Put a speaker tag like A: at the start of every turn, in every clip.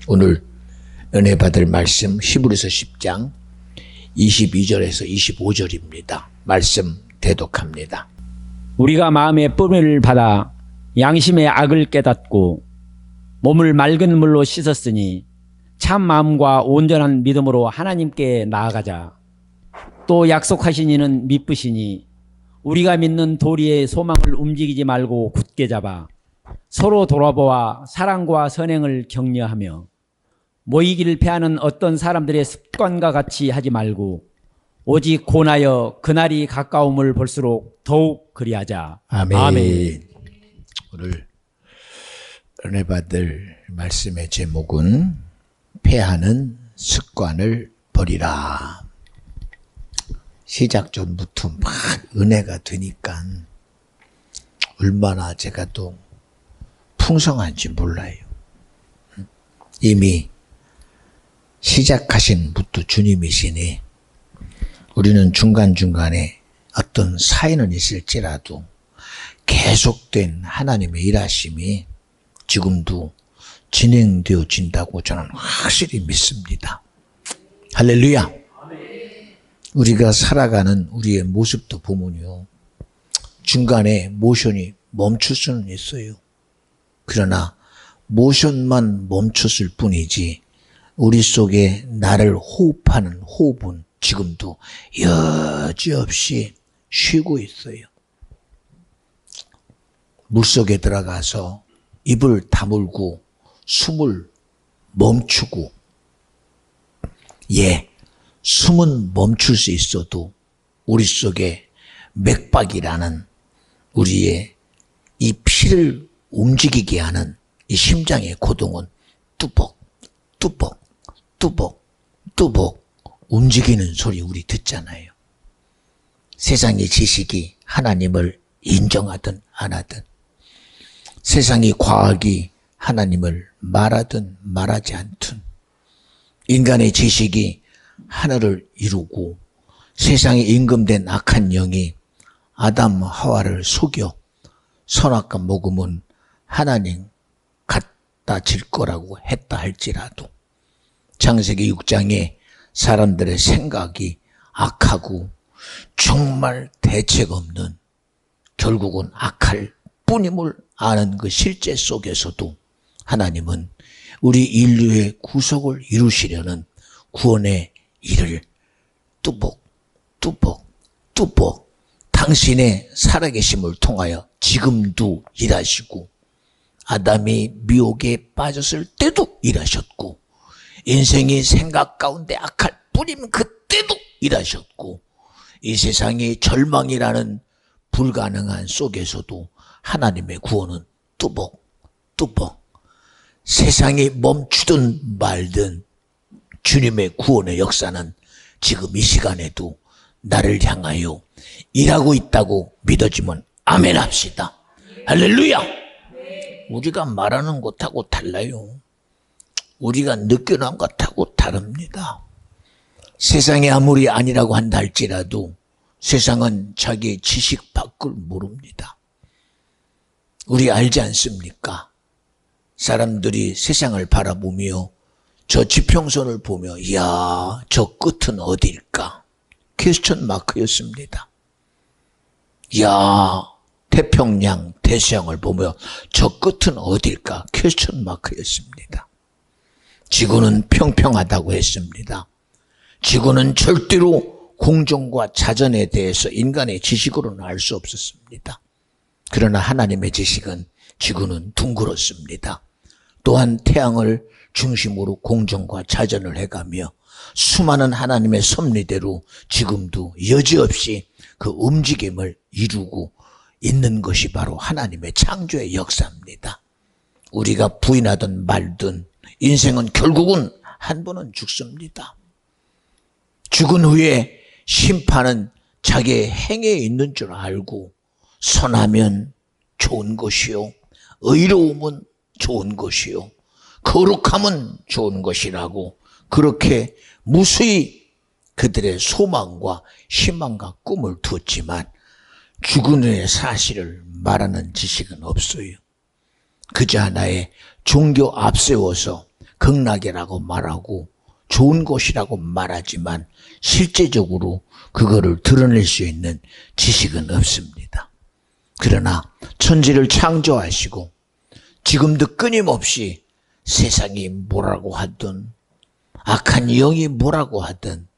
A: 오늘 은혜 받을 말씀 히브리서 10장 22절에서 25절입니다. 말씀 대독합니다.
B: 우리가 마음의 뿜을 받아 양심의 악을 깨닫고 몸을 맑은 물로 씻었으니 참 마음과 온전한 믿음으로 하나님께 나아가자. 또 약속하신 이는 미쁘시니 우리가 믿는 도리의 소망을 움직이지 말고 굳게 잡아 서로 돌아보아 사랑과 선행을 격려하며 모이기를 패하는 어떤 사람들의 습관과 같이 하지 말고 오직 고나여 그날이 가까움을 볼수록 더욱 그리하자.
A: 아멘.
B: 아멘.
A: 오늘 은혜 받을 말씀의 제목은 패하는 습관을 버리라. 시작 전부터 막 은혜가 되니까 얼마나 제가 또 풍성한지 몰라요. 이미 시작하신 분도 주님이시니 우리는 중간중간에 어떤 사연은 있을지라도 계속된 하나님의 일하심이 지금도 진행되어진다고 저는 확실히 믿습니다. 할렐루야. 우리가 살아가는 우리의 모습도 보면요, 중간에 모션이 멈출 수는 있어요. 그러나 모션만 멈췄을 뿐이지 우리 속에 나를 호흡하는 호흡은 지금도 여지없이 쉬고 있어요. 물속에 들어가서 입을 다물고 숨을 멈추고, 숨은 멈출 수 있어도 우리 속에 맥박이라는 우리의 이 피를 움직이게 하는 이 심장의 고동은 뚜벅 뚜벅 뚜벅 뚜벅 움직이는 소리 우리 듣잖아요. 세상의 지식이 하나님을 인정하든 안 하든, 세상의 과학이 하나님을 말하든 말하지 않든, 인간의 지식이 하늘을 이루고 세상에 임금된 악한 영이 아담 하와를 속여 선악과 먹으면 하나님 갖다 질 거라고 했다 할지라도 창세기 6장에 사람들의 생각이 악하고 정말 대책 없는, 결국은 악할 뿐임을 아는 그 실제 속에서도 하나님은 우리 인류의 구속을 이루시려는 구원의 일을 뚜벅 뚜벅 뚜벅 당신의 살아계심을 통하여 지금도 일하시고, 아담이 미혹에 빠졌을 때도 일하셨고, 인생이 생각 가운데 악할 뿐이면 그때도 일하셨고, 이 세상이 절망이라는 불가능한 속에서도 하나님의 구원은 뚜벅 뚜벅, 세상이 멈추든 말든 주님의 구원의 역사는 지금 이 시간에도 나를 향하여 일하고 있다고 믿어지면 아멘 합시다. 할렐루야. 우리가 말하는 것하고 달라요. 우리가 느끼는 것하고 다릅니다. 세상이 아무리 아니라고 한다 할지라도 세상은 자기의 지식 밖을 모릅니다. 우리 알지 않습니까? 사람들이 세상을 바라보며 저 지평선을 보며 이야, 저 끝은 어디일까? 퀘스천 마크였습니다. 이야, 태평양, 대서양을 보며 저 끝은 어디일까? 퀘스천 마크였습니다. 지구는 평평하다고 했습니다. 지구는 절대로 공정과 자전에 대해서 인간의 지식으로는 알 수 없었습니다. 그러나 하나님의 지식은 지구는 둥그렇습니다. 또한 태양을 중심으로 공정과 자전을 해가며 수많은 하나님의 섭리대로 지금도 여지없이 그 움직임을 이루고 있는 것이 바로 하나님의 창조의 역사입니다. 우리가 부인하든 말든 인생은 결국은 한 번은 죽습니다. 죽은 후에 심판은 자기의 행위에 있는 줄 알고 선하면 좋은 것이요, 의로움은 좋은 것이요, 거룩함은 좋은 것이라고 그렇게 무수히 그들의 소망과 희망과 꿈을 두었지만 죽은 후의 사실을 말하는 지식은 없어요. 그저 하나의 종교 앞세워서 극락이라고 말하고 좋은 곳이라고 말하지만 실제적으로 그거를 드러낼 수 있는 지식은 없습니다. 그러나 천지를 창조하시고 지금도 끊임없이 세상이 뭐라고 하든 악한 영이 뭐라고 하든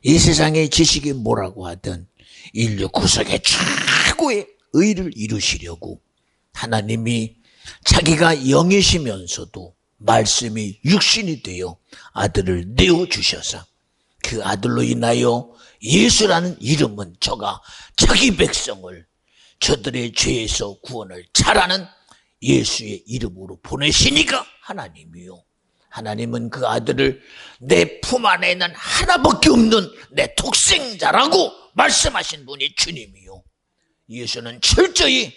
A: 이 세상의 지식이 뭐라고 하든 인류 구석에 최고의 의를 이루시려고 하나님이 자기가 영이시면서도 말씀이 육신이 되어 아들을 내어주셔서 그 아들로 인하여 예수라는 이름은 저가 자기 백성을 저들의 죄에서 구원을 잘하는 예수의 이름으로 보내시니까 하나님이요. 하나님은 그 아들을 내 품 안에 있는 하나밖에 없는 내 독생자라고 말씀하신 분이 주님이요. 예수는 철저히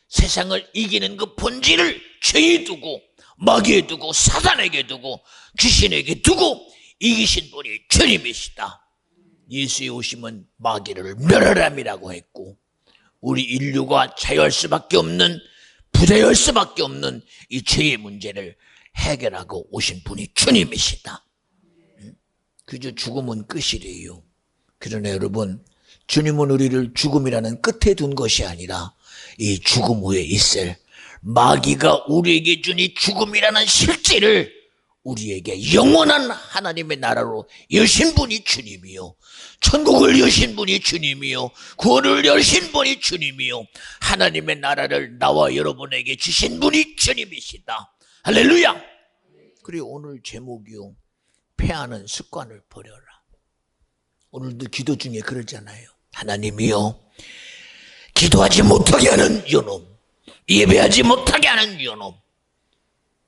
A: 세상을 이기는 그 본질을 죄에 두고 마귀에 두고 사단에게 두고 귀신에게 두고 이기신 분이 주님이시다. 예수의 오심은 마귀를 멸하람이라고 했고 우리 인류가 자유할 수밖에 없는 부자유할 수밖에 없는 이 죄의 문제를 해결하고 오신 분이 주님이시다. 그저 죽음은 끝이래요. 그러나 여러분 주님은 우리를 죽음이라는 끝에 둔 것이 아니라 이 죽음 후에 있을 마귀가 우리에게 준 이 죽음이라는 실제를 우리에게 영원한 하나님의 나라로 여신 분이 주님이요. 천국을 여신 분이 주님이요. 구원을 여신 분이 주님이요. 하나님의 나라를 나와 여러분에게 주신 분이 주님이시다. 할렐루야. 그리고 오늘 제목이요. 패하는 습관을 버려라. 오늘도 기도 중에 그러잖아요. 하나님이요. 기도하지 못하게 하는 요놈. 예배하지 못하게 하는 요놈.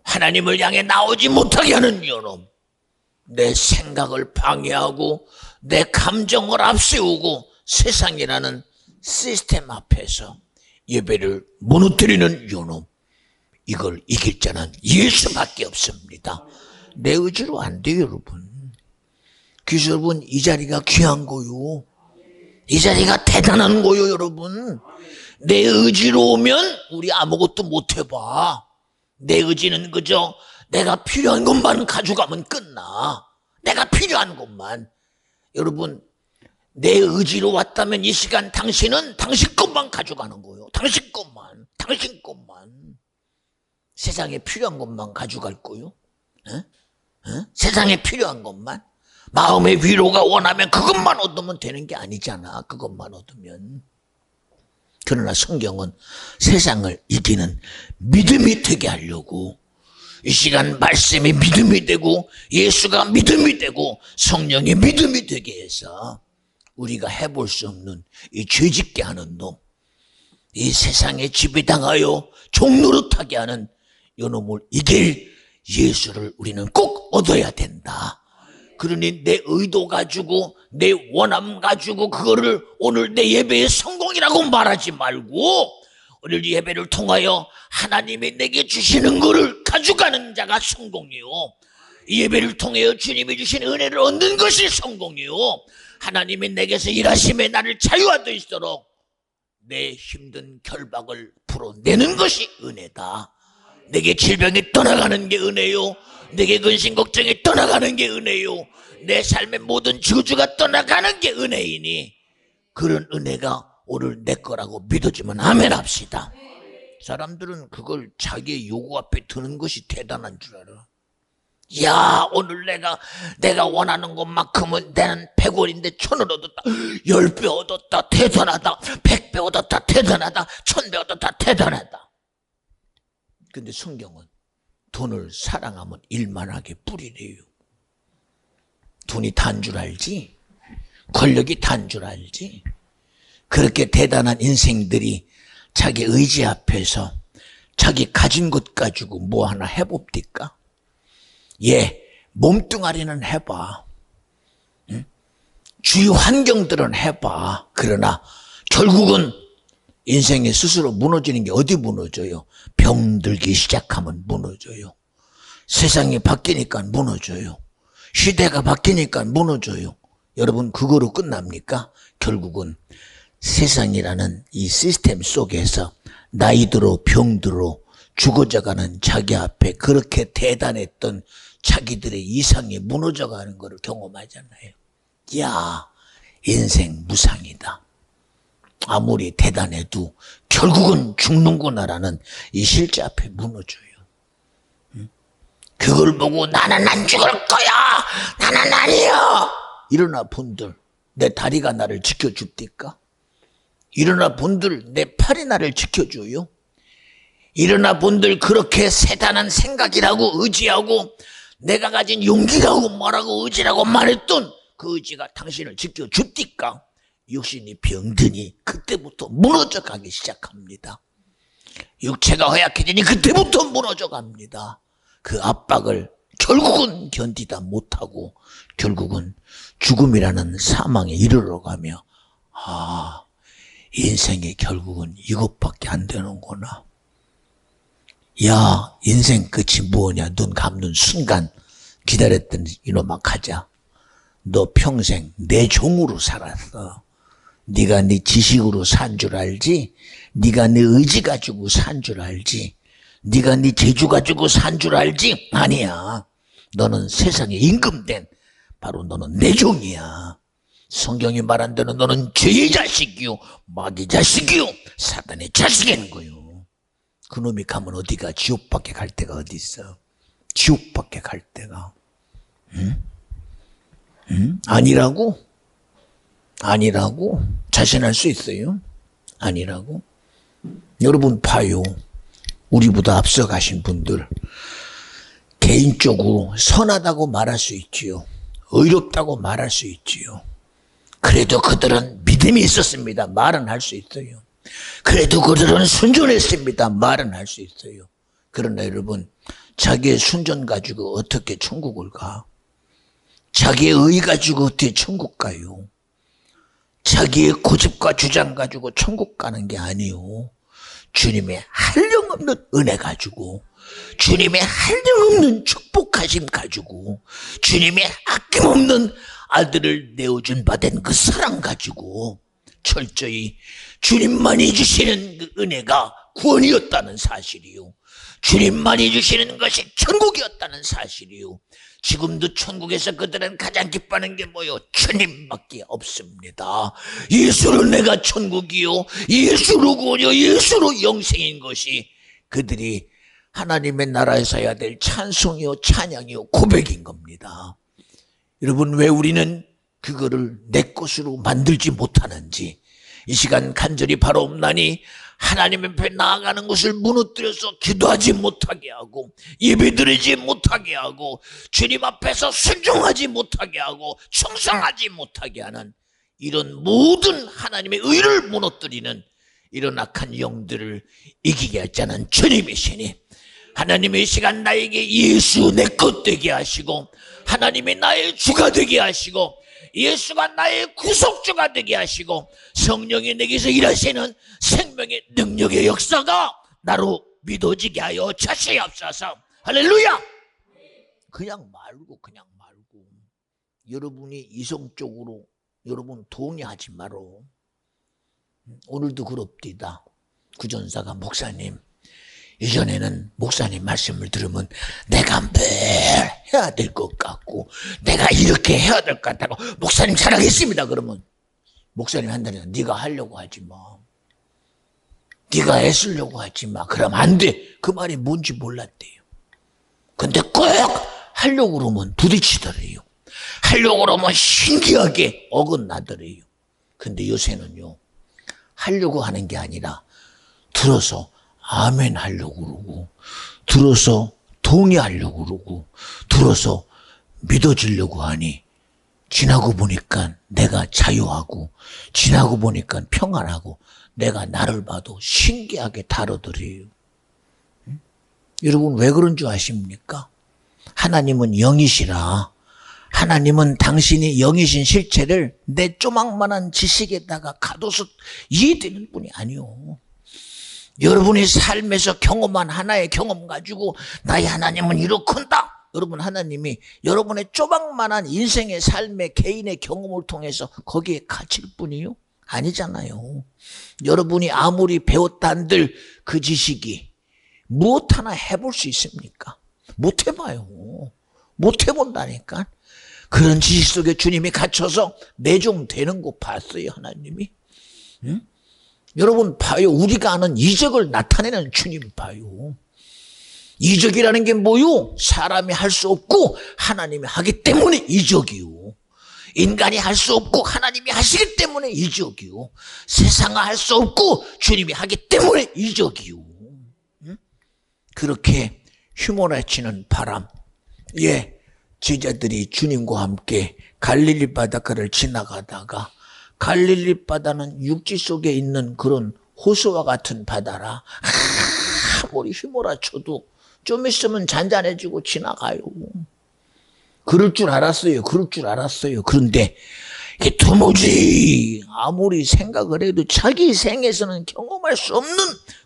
A: 하나님을 향해 나오지 못하게 하는 요놈. 내 생각을 방해하고 내 감정을 앞세우고 세상이라는 시스템 앞에서 예배를 무너뜨리는 요놈. 이걸 이길 자는 예수밖에 없습니다. 내 의지로 안 돼요, 여러분. 그래서 여러분 이 자리가 귀한 거요. 이 자리가 대단한 거요, 여러분. 내 의지로 오면 우리 아무것도 못 해봐. 내 의지는 그저 내가 필요한 것만 가져가면 끝나. 내가 필요한 것만. 여러분 내 의지로 왔다면 이 시간 당신은 당신 것만 가져가는 거예요. 당신 것만. 당신 것만. 세상에 필요한 것만 가져갈 거요. 세상에 필요한 것만. 마음의 위로가 원하면 그것만 얻으면 되는 게 아니잖아. 그것만 얻으면. 그러나 성경은 세상을 이기는 믿음이 되게 하려고 이 시간 말씀이 믿음이 되고 예수가 믿음이 되고 성령이 믿음이 되게 해서 우리가 해볼 수 없는 이 죄짓게 하는 놈, 이 세상에 지배당하여 종노릇하게 하는 이놈을 이길 예수를 우리는 꼭 얻어야 된다. 그러니 내 의도 가지고 내 원함 가지고 그거를 오늘 내 예배의 성공이라고 말하지 말고 오늘 예배를 통하여 하나님이 내게 주시는 것을 가져가는 자가 성공이요. 이 예배를 통하여 주님이 주신 은혜를 얻는 것이 성공이요. 하나님이 내게서 일하심에 나를 자유하게 있도록 내 힘든 결박을 풀어내는 것이 은혜다. 내게 질병이 떠나가는 게 은혜요. 내게 근심 걱정이 떠나가는 게 은혜요. 내 삶의 모든 저주가 떠나가는 게 은혜이니 그런 은혜가 오늘 내 거라고 믿어주면 아멘 합시다. 사람들은 그걸 자기의 요구 앞에 드는 것이 대단한 줄 알아. 야, 오늘 내가 원하는 것만큼은 나는 100원인데 1000원 얻었다. 10배 얻었다. 대단하다. 100배 얻었다. 대단하다. 1000배 얻었다. 대단하다. 근데 성경은 돈을 사랑하면 일만하게 뿌리래요. 돈이 단 줄 알지? 권력이 단 줄 알지? 그렇게 대단한 인생들이 자기 의지 앞에서 자기 가진 것 가지고 뭐 하나 해봅니까? 예, 몸뚱아리는 해봐. 응? 주위 환경들은 해봐. 그러나 결국은 인생이 스스로 무너지는 게 어디 무너져요? 병들기 시작하면 무너져요. 세상이 바뀌니까 무너져요. 시대가 바뀌니까 무너져요. 여러분 그거로 끝납니까? 결국은 세상이라는 이 시스템 속에서 나이 들어 병 들어 죽어져가는 자기 앞에 그렇게 대단했던 자기들의 이상이 무너져가는 것을 경험하잖아요. 야, 인생 무상이다. 아무리 대단해도 결국은 죽는구나라는 이 실제 앞에 무너져요. 그걸 보고 나는 안 죽을 거야. 나는 아니야. 일어나 본들, 내 다리가 나를 지켜줍니까? 일어나 본들, 내 팔이 나를 지켜줘요? 일어나 본들, 그렇게 세단한 생각이라고 의지하고 내가 가진 용기라고 뭐라고 의지라고 말했던 그 의지가 당신을 지켜줍니까? 육신이 병드니 그때부터 무너져 가기 시작합니다. 육체가 허약해지니 그때부터 무너져 갑니다. 그 압박을 결국은 견디다 못하고 결국은 죽음이라는 사망에 이르러 가며 인생의 결국은 이것밖에 안 되는구나. 야, 인생 끝이 뭐냐. 눈 감는 순간 기다렸던 이놈아 가자. 너 평생 내 종으로 살았어. 네가 네 지식으로 산 줄 알지? 네가 네 의지 가지고 산 줄 알지? 네가 네 재주 가지고 산 줄 알지? 아니야. 너는 세상에 임금된 바로 너는 내 종이야. 성경이 말한 대로 너는 죄의 자식이요, 마귀 자식이요, 사단의 자식인 거요. 그놈이 가면 어디가? 지옥밖에 갈 데가 어디 있어? 지옥밖에 갈 데가. 아니라고? 아니라고? 자신할 수 있어요? 아니라고? 여러분 봐요. 우리보다 앞서가신 분들 개인적으로 선하다고 말할 수 있지요. 의롭다고 말할 수 있지요. 그래도 그들은 믿음이 있었습니다. 말은 할 수 있어요. 그래도 그들은 순전했습니다. 말은 할 수 있어요. 그러나 여러분, 자기의 순전 가지고 어떻게 천국을 가? 자기의 의 가지고 어떻게 천국 가요? 자기의 고집과 주장 가지고 천국 가는 게 아니요. 주님의 한량없는 은혜 가지고, 주님의 한량없는 축복하심 가지고, 주님의 아낌없는 아들을 내어준 바 된 그 사랑 가지고 철저히 주님만이 주시는 그 은혜가 구원이었다는 사실이요. 주님만이 주시는 것이 천국이었다는 사실이요. 지금도 천국에서 그들은 가장 기뻐하는 게 뭐요? 주님밖에 없습니다. 예수로 내가 천국이요, 예수로 구원이요, 예수로 영생인 것이 그들이 하나님의 나라에서 해야 될 찬송이요, 찬양이요, 고백인 겁니다. 여러분, 왜 우리는 그거를 내 것으로 만들지 못하는지 이 시간 간절히 바라옵나니 하나님 앞에 나아가는 것을 무너뜨려서 기도하지 못하게 하고 예배드리지 못하게 하고 주님 앞에서 순종하지 못하게 하고 충성하지 못하게 하는 이런 모든 하나님의 의를 무너뜨리는 이런 악한 영들을 이기게 하자는 주님이시니 하나님의 시간 나에게 예수 내 것 되게 하시고 하나님이 나의 주가 되게 하시고 예수가 나의 구속주가 되게 하시고 성령이 내게서 일하시는 생명의 능력의 역사가 나로 믿어지게 하여 주시옵소서. 할렐루야. 그냥 말고 여러분이 이성적으로 여러분 동의하지 마라. 오늘도 그럽디다. 구전사가 목사님, 이전에는 목사님 말씀을 들으면 내가 뭘 해야 될 것 같고 내가 이렇게 해야 될 것 같다고 목사님 잘하겠습니다. 그러면 목사님 한다니까 네가 하려고 하지 마. 네가 애쓰려고 하지 마. 그러면 안 돼. 그 말이 뭔지 몰랐대요. 근데 꼭 하려고 그러면 부딪히더래요. 하려고 그러면 신기하게 어긋나더래요. 근데 요새는요, 하려고 하는 게 아니라 들어서 아멘 하려고 그러고 들어서 동의하려고 그러고 들어서 믿어주려고 하니 지나고 보니까 내가 자유하고 지나고 보니까 평안하고 내가 나를 봐도 신기하게 다루더래요. 여러분 왜 그런 줄 아십니까? 하나님은 영이시라. 하나님은 당신이 영이신 실체를 내 조망만한 지식에다가 가둬서 이해되는 분이 아니오. 여러분의 삶에서 경험한 하나의 경험 가지고 나의 하나님은 이렇건다. 여러분 하나님이 여러분의 조망만한 인생의 삶의 개인의 경험을 통해서 거기에 갇힐 뿐이요? 아니잖아요. 여러분이 아무리 배웠다 한들 그 지식이 무엇 하나 해볼 수 있습니까? 못 해봐요. 못 해본다니까. 그런 지식 속에 주님이 갇혀서 매종되는 거 봤어요, 하나님이. 응? 여러분 봐요. 우리가 아는 이적을 나타내는 주님 봐요. 이적이라는 게 뭐요? 사람이 할 수 없고 하나님이 하기 때문에 이적이요. 인간이 할 수 없고 하나님이 하시기 때문에 이적이요. 세상은 할 수 없고 주님이 하기 때문에 이적이요. 응? 그렇게 휘몰아치는 바람. 예, 제자들이 주님과 함께 갈릴리 바닷가를 지나가다가 갈릴리 바다는 육지 속에 있는 그런 호수와 같은 바다라 아무리 휘몰아쳐도 좀 있으면 잔잔해지고 지나가요. 그럴 줄 알았어요. 그런데 이게 도무지 아무리 생각을 해도 자기 생에서는 경험할 수 없는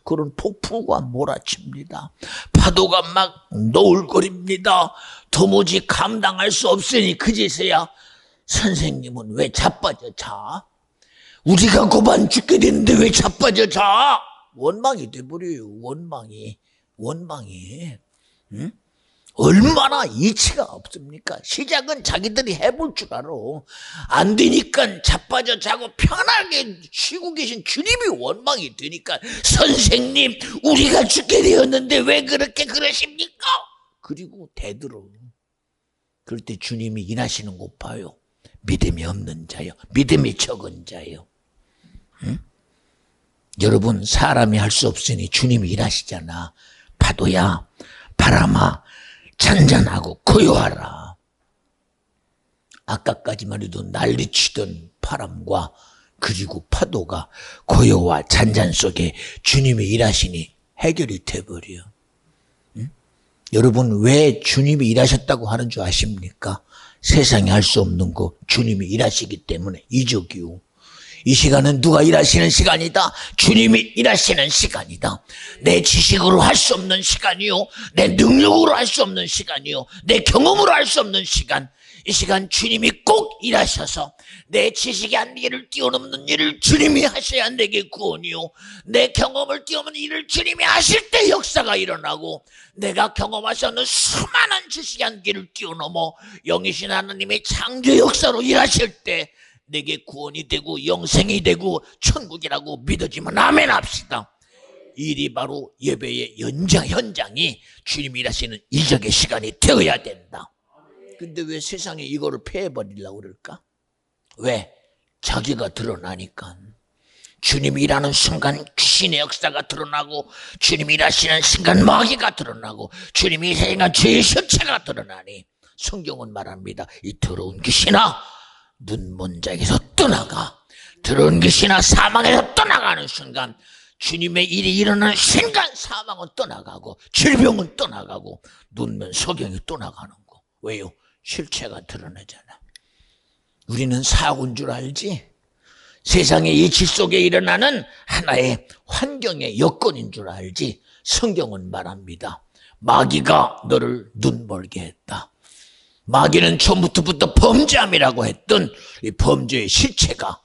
A: 그런 폭풍과 몰아칩니다. 파도가 막 노을거립니다. 도무지 감당할 수 없으니 그제서야 선생님은 왜 자빠져 자? 우리가 고반 죽게 됐는데 왜 자빠져 자? 원망이 돼버려요. 원망이. 응? 얼마나 이치가 없습니까? 시작은 자기들이 해볼 줄 알아. 안 되니까 자빠져 자고 편하게 쉬고 계신 주님이 원망이 되니까 선생님 우리가 죽게 되었는데 왜 그렇게 그러십니까? 그리고 대들어. 그럴 때 주님이 일하시는 거 봐요. 믿음이 없는 자요. 믿음이 적은 자요. 응? 여러분 사람이 할 수 없으니 주님이 일하시잖아. 파도야 바람아 잔잔하고 고요하라. 아까까지만 해도 난리치던 바람과 그리고 파도가 고요와 잔잔 속에 주님이 일하시니 해결이 돼버려. 응? 여러분 왜 주님이 일하셨다고 하는 줄 아십니까? 세상에 할 수 없는 거 주님이 일하시기 때문에 이적이요. 이 시간은 누가 일하시는 시간이다. 주님이 일하시는 시간이다. 내 지식으로 할 수 없는 시간이요. 내 능력으로 할 수 없는 시간이요. 내 경험으로 할 수 없는 시간. 이 시간 주님이 꼭 일하셔서 내 지식이 한계를 뛰어넘는 일을 주님이 하셔야 내게 구원이요. 내 경험을 뛰어넘는 일을 주님이 하실 때 역사가 일어나고 내가 경험하지 않는 수많은 지식의 한계를 뛰어넘어 영이신 하나님의 창조 역사로 일하실 때 내게 구원이 되고 영생이 되고 천국이라고 믿어지면 아멘 합시다. 일이 바로 예배의 현장이 주님이 일하시는 이적의 시간이 되어야 된다. 근데 왜 세상에 이거를 폐해버리려고 그럴까? 왜? 자기가 드러나니까. 주님이 일하는 순간 귀신의 역사가 드러나고 주님이 일하시는 순간 마귀가 드러나고 주님이 일하시는 죄의 실체가 드러나니 성경은 말합니다. 이 더러운 귀신아 눈먼 자에게서 떠나가. 더러운 귀신아 사망에서 떠나가는 순간 주님의 일이 일어나는 순간 사망은 떠나가고 질병은 떠나가고 눈먼 소경이 떠나가는 거. 왜요? 실체가 드러나잖아. 우리는 사고인 줄 알지? 세상의 이치 속에 일어나는 하나의 환경의 여건인 줄 알지? 성경은 말합니다. 마귀가 너를 눈멀게 했다. 마귀는 처음부터 범죄함이라고 했던 이 범죄의 실체가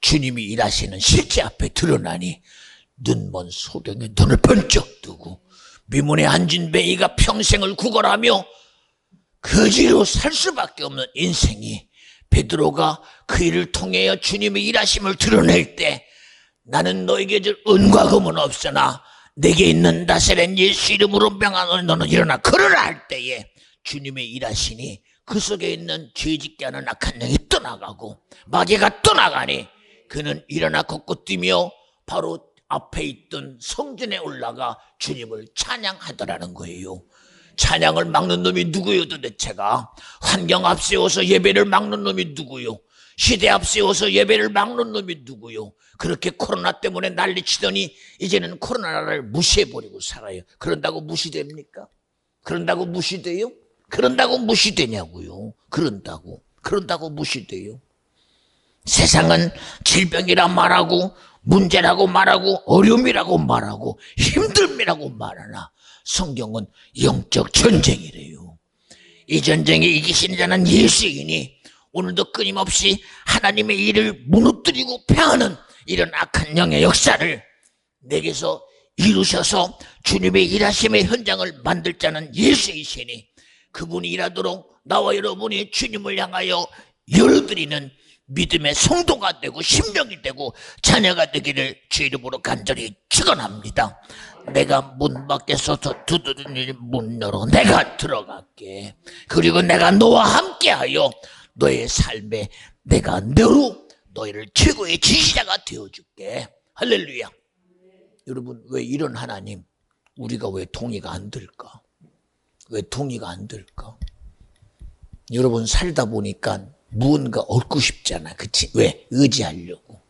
A: 주님이 일하시는 실제 앞에 드러나니 눈먼 소경의 눈을 번쩍 뜨고 미문에 앉은 베이가 평생을 구걸하며 거지로 살 수밖에 없는 인생이 베드로가 그 일을 통하여 주님의 일하심을 드러낼 때 나는 너에게 줄 은과 금은 없으나 내게 있는 나사렛 예수 이름으로 명하노니 너는 일어나 걸으라 할 때에 주님의 일하시니 그 속에 있는 죄짓게 하는 악한 영이 떠나가고 마귀가 떠나가니 그는 일어나 걷고 뛰며 바로 앞에 있던 성전에 올라가 주님을 찬양하더라는 거예요. 찬양을 막는 놈이 누구요 도대체가? 환경 앞세워서 예배를 막는 놈이 누구요? 시대 앞세워서 예배를 막는 놈이 누구요? 그렇게 코로나 때문에 난리치더니 이제는 코로나를 무시해버리고 살아요. 그런다고 무시됩니까? 그런다고 무시돼요? 그런다고 무시되냐고요. 그런다고 무시돼요. 세상은 질병이라 말하고 문제라고 말하고 어려움이라고 말하고 힘듦이라고 말하나 성경은 영적 전쟁이래요. 이 전쟁에 이기신 자는 예수이니 오늘도 끊임없이 하나님의 일을 무너뜨리고 폐하는 이런 악한 영의 역사를 내게서 이루셔서 주님의 일하심의 현장을 만들 자는 예수이시니 그분이 일하도록 나와 여러분이 주님을 향하여 열어드리는 믿음의 성도가 되고 심령이 되고 자녀가 되기를 주 이름으로 간절히 축원합니다. 내가 문 밖에서 두드리니 문 열어 내가 들어갈게. 그리고 내가 너와 함께하여 너의 삶에 내가 너로 너희를 최고의 지시자가 되어줄게. 할렐루야. 여러분, 왜 이런 하나님 우리가 왜 동의가 안 될까? 왜 동의가 안 될까? 여러분, 살다 보니까 무언가 얻고 싶잖아. 그치? 왜? 의지하려고.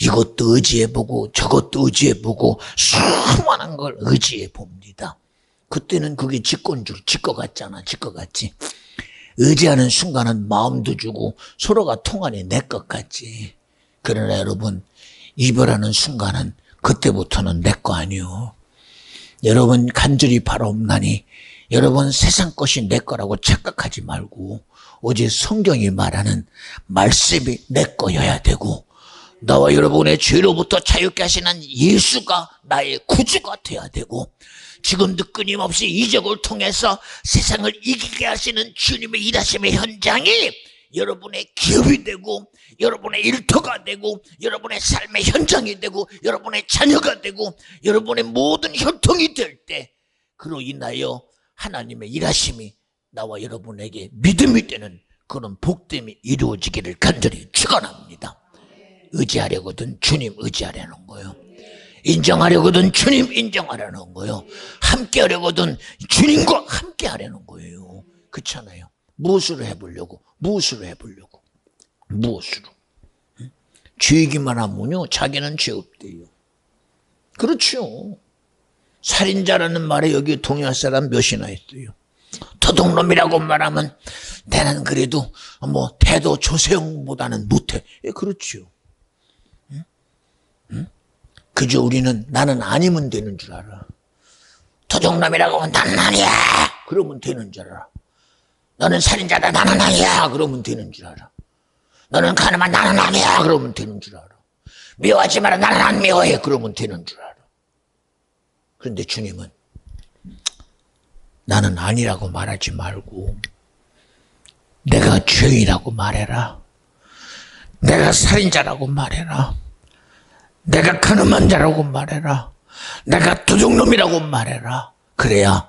A: 이것도 의지해보고 저것도 의지해보고 수많은 걸 의지해봅니다. 그때는 그게 지건 것 같잖아. 지 것 같지? 의지하는 순간은 마음도 주고 서로가 통하니 내 것 같지. 그러나 여러분, 이별하는 순간은 그때부터는 내 거 아니요. 여러분, 간절히 바라옵나니 여러분, 세상 것이 내 거라고 착각하지 말고 오직 성경이 말하는 말씀이 내 거여야 되고 나와 여러분의 죄로부터 자유케 하시는 예수가 나의 구주가 되어야 되고 지금도 끊임없이 이적을 통해서 세상을 이기게 하시는 주님의 일하심의 현장이 여러분의 기업이 되고 여러분의 일터가 되고 여러분의 삶의 현장이 되고 여러분의 자녀가 되고 여러분의 모든 혈통이 될 때 그로 인하여 하나님의 일하심이 나와 여러분에게 믿음이 되는 그런 복됨이 이루어지기를 간절히 축원합니다. 의지하려거든 주님 의지하려는 거예요. 인정하려거든 주님 인정하려는 거예요. 함께하려거든 주님과 함께하려는 거예요. 그렇잖아요. 무엇으로 해보려고? 무엇으로? 죄 얘기만 하면요 자기는 죄 없대요. 그렇죠. 살인자라는 말에 여기 동의할 사람 몇이나 있어요. 도둑놈이라고 말하면 나는 그래도 뭐 태도 조세형보다는 못해. 예, 그렇죠. 그저 우리는 나는 아니면 되는 줄 알아. 도둑놈이라고 하면 나는 아니야 그러면 되는 줄 알아. 너는 살인자다 나는 아니야 그러면 되는 줄 알아. 너는 가늠한 나는 아니야 그러면 되는 줄 알아. 미워하지 마라 나는 안 미워해 그러면 되는 줄 알아. 그런데 주님은 나는 아니라고 말하지 말고 내가 죄인이라고 말해라. 내가 살인자라고 말해라. 내가 가늠한 자라고 말해라. 내가 도둑놈이라고 말해라. 그래야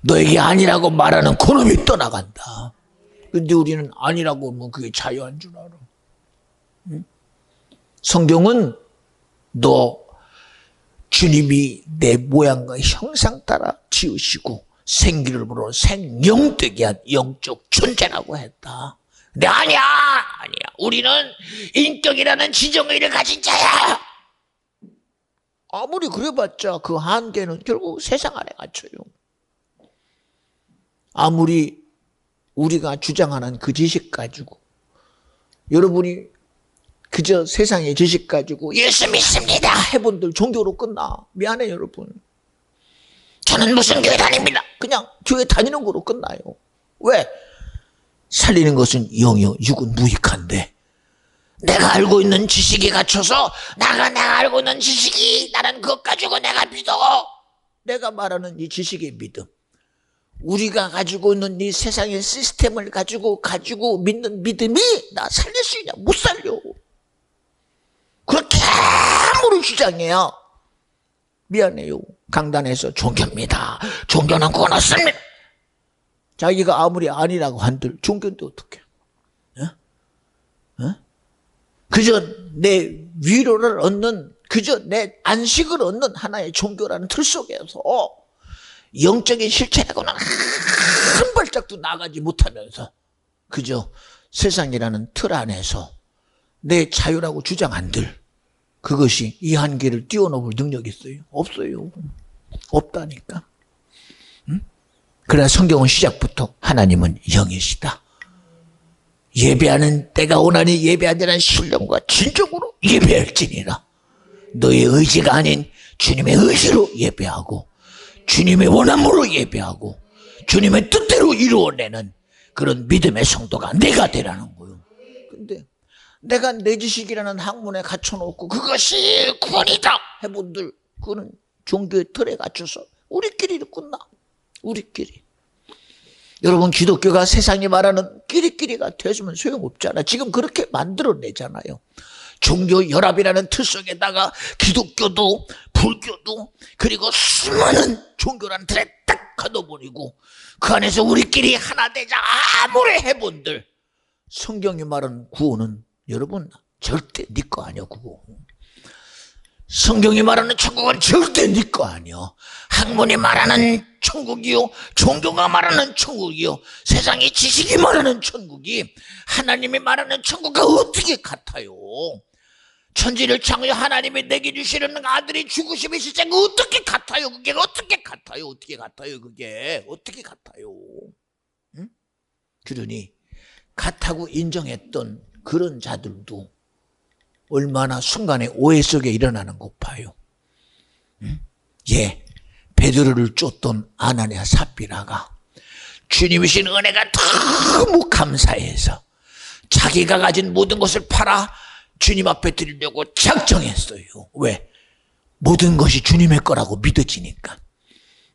A: 너에게 아니라고 말하는 그놈이 떠나간다. 근데 우리는 아니라고 하면 그게 자유한 줄 알아. 응? 성경은 너 주님이 내 모양과 형상 따라 지으시고 생기를 불어 생영되게 한 영적 존재라고 했다. 근데 아니야. 우리는 인격이라는 지정의를 가진 자야. 아무리 그래봤자 그 한계는 결국 세상 안에 갇혀요. 아무리 우리가 주장하는 그 지식 가지고 여러분이 그저 세상의 지식 가지고 예수 믿습니다 해본들 종교로 끝나. 미안해 여러분. 저는 무슨 교회 다닙니다. 그냥 교회 다니는 거로 끝나요. 왜? 살리는 것은 영이요 육은 무익한데 내가 알고 있는 지식이 갖춰서 내가 알고 있는 지식이 나는 그것 가지고 내가 믿어. 내가 말하는 이 지식의 믿음 우리가 가지고 있는 이 세상의 시스템을 가지고 믿는 믿음이 나 살릴 수 있냐? 못 살려. 그렇게 아무리 주장해야 미안해요. 강단에서 종교입니다. 종교는 그건 없습니다. 자기가 아무리 아니라고 한들 종교인데 어떡해. 그저 내 위로를 얻는 그저 내 안식을 얻는 하나의 종교라는 틀 속에서 영적인 실체라고는 한 발짝도 나가지 못하면서 그저 세상이라는 틀 안에서 내 자유라고 주장한들 그것이 이 한계를 뛰어넘을 능력이 있어요? 없어요. 없다니까. 그러나 성경은 시작부터 하나님은 영이시다. 예배하는 때가 오나니 예배하는 신령과 진정으로 예배할지니라. 너의 의지가 아닌 주님의 의지로 예배하고 주님의 원함으로 예배하고 주님의 뜻대로 이루어내는 그런 믿음의 성도가 내가 되라는 거예요. 근데 내가 내 지식이라는 학문에 갇혀놓고 그것이 구원이다 해본들 그거는 종교의 틀에 갇혀서 우리끼리 끝나. 우리끼리. 여러분, 기독교가 세상이 말하는 끼리끼리가 되었으면 소용없잖아. 지금 그렇게 만들어내잖아요. 종교 연합이라는 틀 속에다가 기독교도 불교도 그리고 수많은 종교라는 틀에 딱 가둬버리고 그 안에서 우리끼리 하나 되자 아무리 해본들 성경이 말하는 구원은 여러분 절대 네 거 아니야. 그거 성경이 말하는 천국은 절대 네 거 아니야. 학문이 말하는 천국이요, 종교가 말하는 천국이요, 세상의 지식이 말하는 천국이 하나님이 말하는 천국과 어떻게 같아요? 천지를 창조 하나님이 내게 주시는 아들이 죽으심이 실제가 어떻게 같아요? 그게 어떻게 같아요? 어떻게 같아요? 그게 어떻게 같아요? 응? 그러니 같다고 인정했던 그런 자들도 얼마나 순간에 오해 속에 일어나는 것 봐요. 응? 예, 베드로를 쫓던 아나니아 삽비라가 주님이신 은혜가 너무 감사해서 자기가 가진 모든 것을 팔아 주님 앞에 드리려고 작정했어요. 왜? 모든 것이 주님의 거라고 믿어지니까.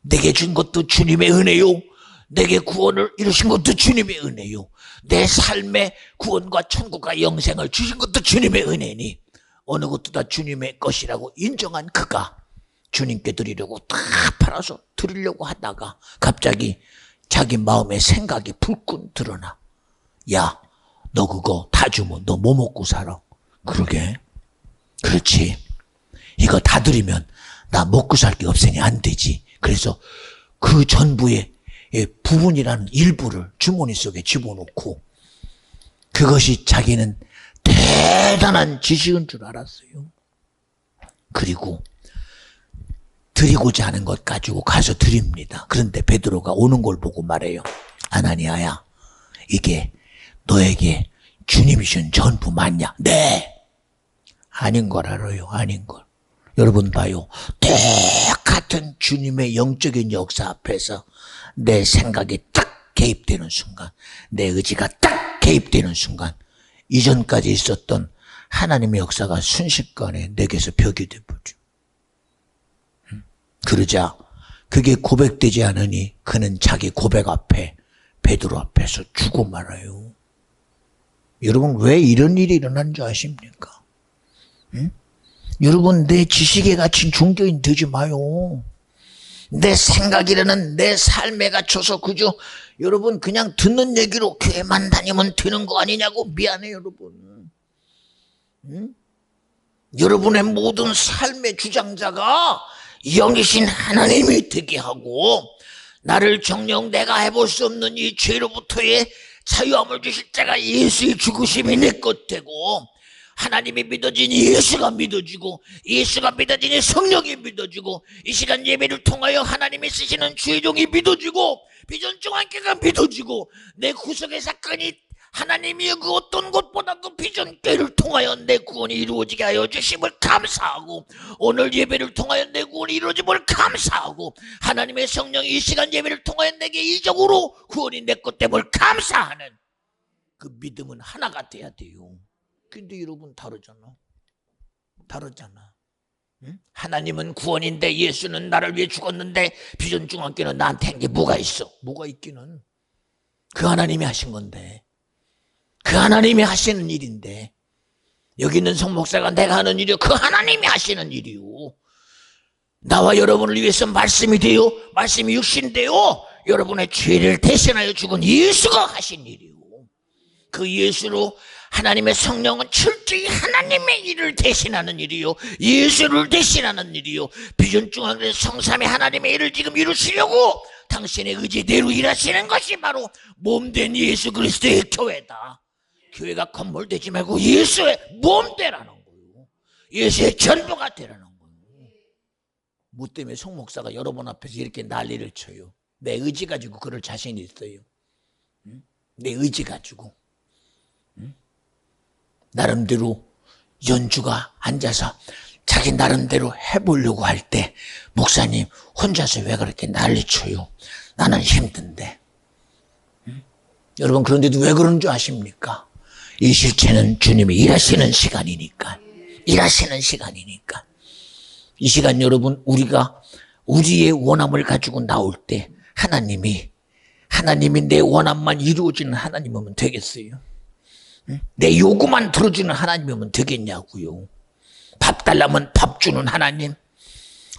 A: 내게 준 것도 주님의 은혜요, 내게 구원을 이루신 것도 주님의 은혜요, 내 삶의 구원과 천국과 영생을 주신 것도 주님의 은혜니 어느 것도 다 주님의 것이라고 인정한 그가 주님께 드리려고 다 팔아서 드리려고 하다가 갑자기 자기 마음의 생각이 불끈 드러나. 야, 너 그거 다 주면 너 뭐 먹고 살아? 그러게. 그렇지. 이거 다 드리면 나 먹고 살 게 없으니 안 되지. 그래서 그 전부의 부분이라는 일부를 주머니 속에 집어넣고 그것이 자기는 대단한 지식인 줄 알았어요. 그리고 드리고자 하는 것 가지고 가서 드립니다. 그런데 베드로가 오는 걸 보고 말해요. 아나니아야, 이게 너에게 주님이 준 전부 맞냐? 네. 아닌 걸 알아요. 아닌 걸. 여러분 봐요. 똑같은 주님의 영적인 역사 앞에서 내 생각이 딱 개입되는 순간, 내 의지가 딱 개입되는 순간 이전까지 있었던 하나님의 역사가 순식간에 내게서 벽이 되버죠. 그러자 그게 고백되지 않으니 그는 자기 고백 앞에 베드로 앞에서 죽고 말아요. 여러분, 왜 이런 일이 일어난 줄 아십니까? 응? 여러분, 내 지식에 갇힌 종교인 되지 마요. 내 생각이라는 내 삶에 갇혀서 그저 여러분 그냥 듣는 얘기로 교회만 다니면 되는 거 아니냐고. 미안해요, 여러분. 응? 여러분의 모든 삶의 주장자가 영이신 하나님이 되게 하고 나를 정녕 내가 해볼 수 없는 이 죄로부터의 자유함을 주실 때가 예수의 죽으심이 내 것 되고 하나님이 믿어지니 예수가 믿어지고 예수가 믿어지니 성령이 믿어지고 이 시간 예배를 통하여 하나님이 쓰시는 주의 종이 믿어지고 비전중앙교회가 믿어지고 내 구속의 사건이 하나님이 그 어떤 것보다도 비전교회를 통하여 내 구원이 이루어지게 하여 주심을 감사하고 오늘 예배를 통하여 내 구원이 이루어짐을 감사하고 하나님의 성령이 이 시간 예배를 통하여 내게 이적으로 구원이 내 것 됨을 감사하는 그 믿음은 하나가 돼야 돼요. 근데 여러분 다르잖아. 응? 하나님은 구원인데 예수는 나를 위해 죽었는데 비전중앙교회는 나한테 한 게 뭐가 있어? 뭐가 있기는. 그 하나님이 하신 건데, 그 하나님이 하시는 일인데, 여기 있는 성목사가 내가 하는 일이요, 그 하나님이 하시는 일이요. 나와 여러분을 위해서 말씀이 되어 말씀이 육신이 되어 여러분의 죄를 대신하여 죽은 예수가 하신 일이요. 그 예수로 하나님의 성령은 철저히 하나님의 일을 대신하는 일이요, 예수를 대신하는 일이요, 비전중앙교회 성삼의 하나님의 일을 지금 이루시려고 당신의 의지대로 일하시는 것이 바로 몸된 예수 그리스도의 교회다. 교회가 건물 되지 말고 예수의 몸 되라는 거예요. 예수의 전부가 되라는 거예요. 뭐 때문에 송 목사가 여러분 앞에서 이렇게 난리를 쳐요? 내 의지 가지고 그럴 자신이 있어요. 응? 내 의지 가지고. 응? 나름대로 연주가 앉아서 자기 나름대로 해보려고 할 때 목사님 혼자서 왜 그렇게 난리쳐요? 나는 힘든데. 응? 여러분, 그런데도 왜 그런 줄 아십니까? 이 실체는 주님이 일하시는 시간이니까. 일하시는 시간이니까. 이 시간 여러분, 우리가 우리의 원함을 가지고 나올 때 하나님이 하나님이 내 원함만 이루어지는 하나님이면 되겠어요? 내 요구만 들어주는 하나님이면 되겠냐고요. 밥 달라면 밥 주는 하나님,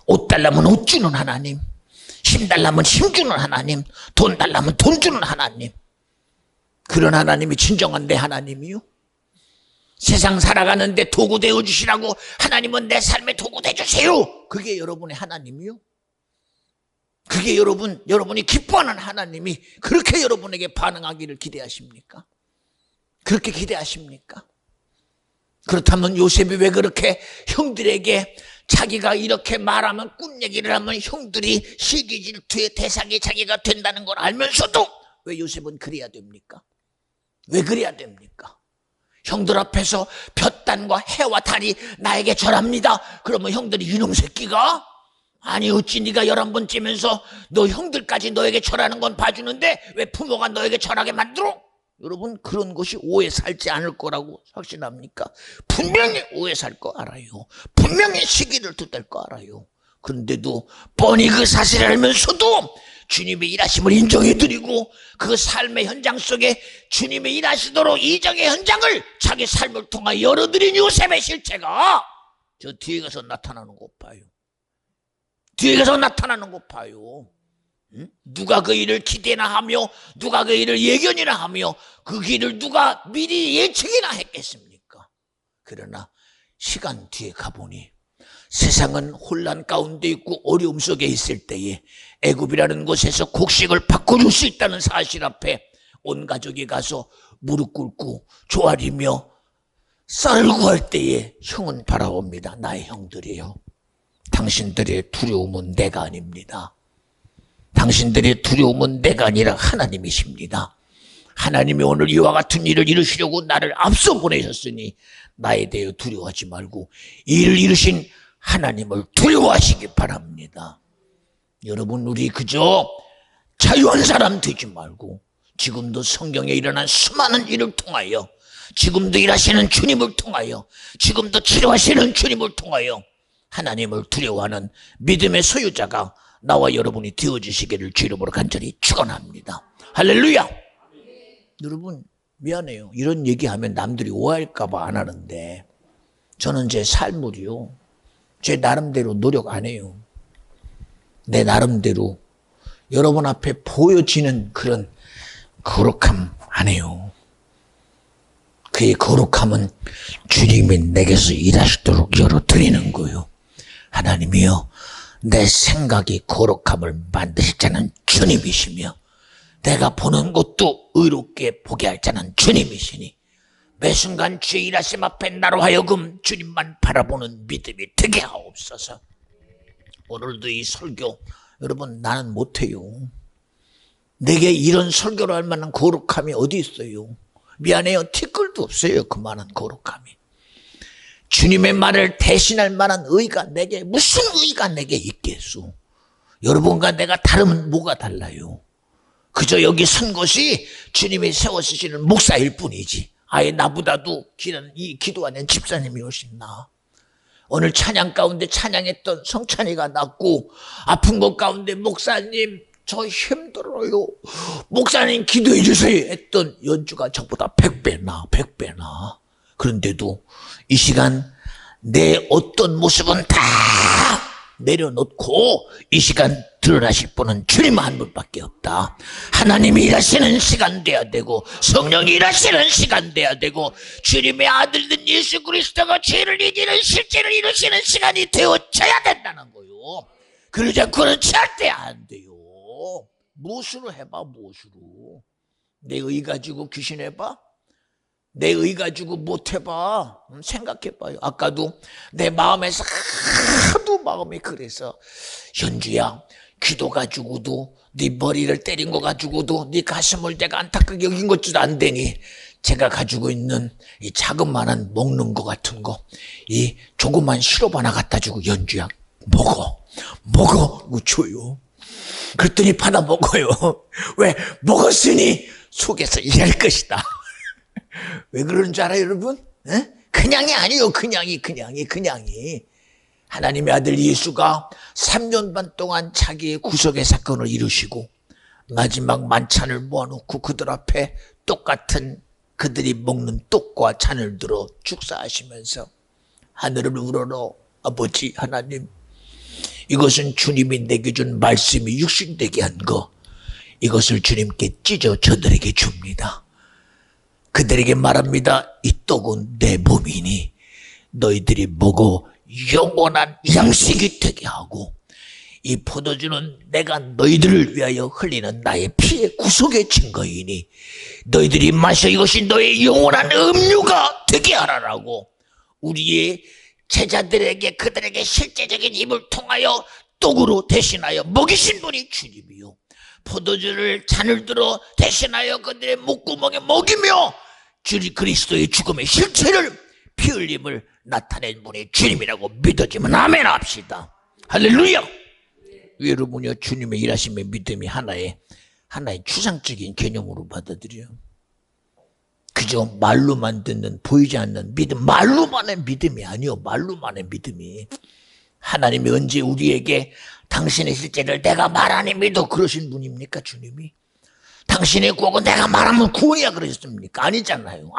A: 옷 달라면 옷 주는 하나님, 힘 달라면 힘 주는 하나님, 돈 달라면 돈 주는 하나님, 그런 하나님이 진정한 내 하나님이요? 세상 살아가는데 도구 되어주시라고 하나님은 내 삶에 도구 되어주세요, 그게 여러분의 하나님이요? 그게 여러분이 기뻐하는 하나님이 그렇게 여러분에게 반응하기를 기대하십니까? 그렇게 기대하십니까? 그렇다면 요셉이 왜 그렇게 형들에게 자기가 이렇게 말하면 꿈 얘기를 하면 형들이 시기 질투의 대상이 자기가 된다는 걸 알면서도 왜 요셉은 그래야 됩니까? 왜 그래야 됩니까? 형들 앞에서 볕단과 해와 달이 나에게 절합니다. 그러면 형들이 이놈 새끼가? 아니 어찌 네가 11번 째면서 너 형들까지 너에게 절하는 건 봐주는데 왜 부모가 너에게 절하게 만들어? 여러분, 그런 것이 오해 살지 않을 거라고 확신합니까? 분명히 오해 살 거 알아요. 분명히 시기를 뜯을 거 알아요. 그런데도 뻔히 그 사실을 알면서도 주님의 일하심을 인정해드리고 그 삶의 현장 속에 주님의 일하시도록 이정의 현장을 자기 삶을 통해 열어드린 요셉의 실체가 저 뒤에 가서 나타나는 것 봐요. 뒤에 가서 나타나는 것 봐요. 누가 그 일을 기대나 하며 누가 그 일을 예견이나 하며 그 길을 누가 미리 예측이나 했겠습니까? 그러나 시간 뒤에 가보니 세상은 혼란 가운데 있고 어려움 속에 있을 때에 애굽이라는 곳에서 곡식을 바꿔줄 수 있다는 사실 앞에 온 가족이 가서 무릎 꿇고 조아리며 쌀을 구할 때에 형은 바라봅니다. 나의 형들이요, 당신들의 두려움은 내가 아닙니다. 당신들의 두려움은 내가 아니라 하나님이십니다. 하나님이 오늘 이와 같은 일을 이루시려고 나를 앞서 보내셨으니 나에 대해 두려워하지 말고 이 일을 이루신 하나님을 두려워하시기 바랍니다. 여러분, 우리 그저 자유한 사람 되지 말고 지금도 성경에 일어난 수많은 일을 통하여, 지금도 일하시는 주님을 통하여, 지금도 치료하시는 주님을 통하여 하나님을 두려워하는 믿음의 소유자가 나와 여러분이 되어주시기를 주 이름으로 간절히 축원합니다. 할렐루야. 여러분, 미안해요. 이런 얘기하면 남들이 오해할까 봐 안 하는데 저는 제 삶을요, 제 나름대로 노력 안 해요. 내 나름대로 여러분 앞에 보여지는 그런 거룩함 안 해요. 그의 거룩함은 주님이 내게서 일하시도록 열어드리는 거예요. 하나님이여, 내 생각이 거룩함을 만드실 자는 주님이시며 내가 보는 것도 의롭게 보게 할 자는 주님이시니 매 순간 주의 일하심 앞에 나로 하여금 주님만 바라보는 믿음이 되게 하옵소서. 오늘도 이 설교, 여러분, 나는 못해요. 내게 이런 설교를 할 만한 거룩함이 어디 있어요? 미안해요. 티끌도 없어요. 그만한 거룩함이. 주님의 말을 대신할 만한 의가 내게, 무슨 의가 내게 있겠소? 여러분과 내가 다르면 뭐가 달라요? 그저 여기 선 것이 주님이 세워주시는 목사일 뿐이지, 아예 나보다도 이 기도하는 집사님이 훨씬 나아. 오늘 찬양 가운데 찬양했던 성찬이가 낫고, 아픈 것 가운데 목사님 저 힘들어요, 목사님 기도해 주세요 했던 연주가 저보다 100배 나아, 100배 나아. 그런데도 이 시간 내 어떤 모습은 다 내려놓고 이 시간 드러나실 분은 주님 한 분밖에 없다. 하나님이 일하시는 시간 돼야 되고 성령이 일하시는 시간 돼야 되고 주님의 아들된 예수 그리스도가 죄를 이기는 실제를 이루시는 시간이 되어져야 된다는 거요. 그러지 않고는 절대 안 돼요. 무엇으로 해봐, 무엇으로. 내 의 가지고 귀신 해봐? 내 의 가지고 못해봐. 생각해봐요. 아까도 내 마음에서 하도 마음이 그래서, 현주야, 기도 가지고도 네 머리를 때린 거 가지고도 네 가슴을 내가 안타깝게 여긴 것도 안 되니 제가 가지고 있는 이 자그마한 먹는 거 같은 거, 이 조그만 시럽 하나 갖다 주고, 연주야 먹어 이거 줘요. 그랬더니 받아 먹어요. 왜? 먹었으니 속에서 일할 것이다. 왜 그러는 줄 알아요, 여러분? 에? 그냥이 아니에요. 그냥이. 하나님의 아들 예수가 3년 반 동안 자기의 구속의 사건을 이루시고 마지막 만찬을 모아놓고 그들 앞에 똑같은 그들이 먹는 떡과 잔을 들어 축사하시면서 하늘을 우러러 아버지 하나님, 이것은 주님이 내게 준 말씀이 육신되게 한 거, 이것을 주님께 찢어 저들에게 줍니다. 그들에게 말합니다. 이 떡은 내 몸이니 너희들이 먹어 영원한 양식이 되게 하고, 이 포도주는 내가 너희들을 위하여 흘리는 나의 피의 구속의 증거이니 너희들이 마셔 이것이 너의 영원한 음료가 되게 하라라고 우리의 제자들에게, 그들에게 실제적인 입을 통하여 떡으로 대신하여 먹이신 분이 주님이요, 포도주를 잔을 들어 대신하여 그들의 목구멍에 먹이며 주 그리스도의 죽음의 실체를, 피 흘림을 나타낸 분이 주님이라고 믿어지면 아멘 합시다. 할렐루야. 여러분이요, 주님의 일하심의 믿음이 하나의 추상적인 개념으로 받아들여요. 그저 말로만 듣는, 보이지 않는 믿음, 말로만의 믿음이 아니요, 말로만의 믿음이. 하나님이 언제 우리에게 당신의 실제를 내가 말하니 믿어 그러신 분입니까? 주님이 당신의 구하고 내가 말하면 구원이야 그러셨습니까? 아니잖아요.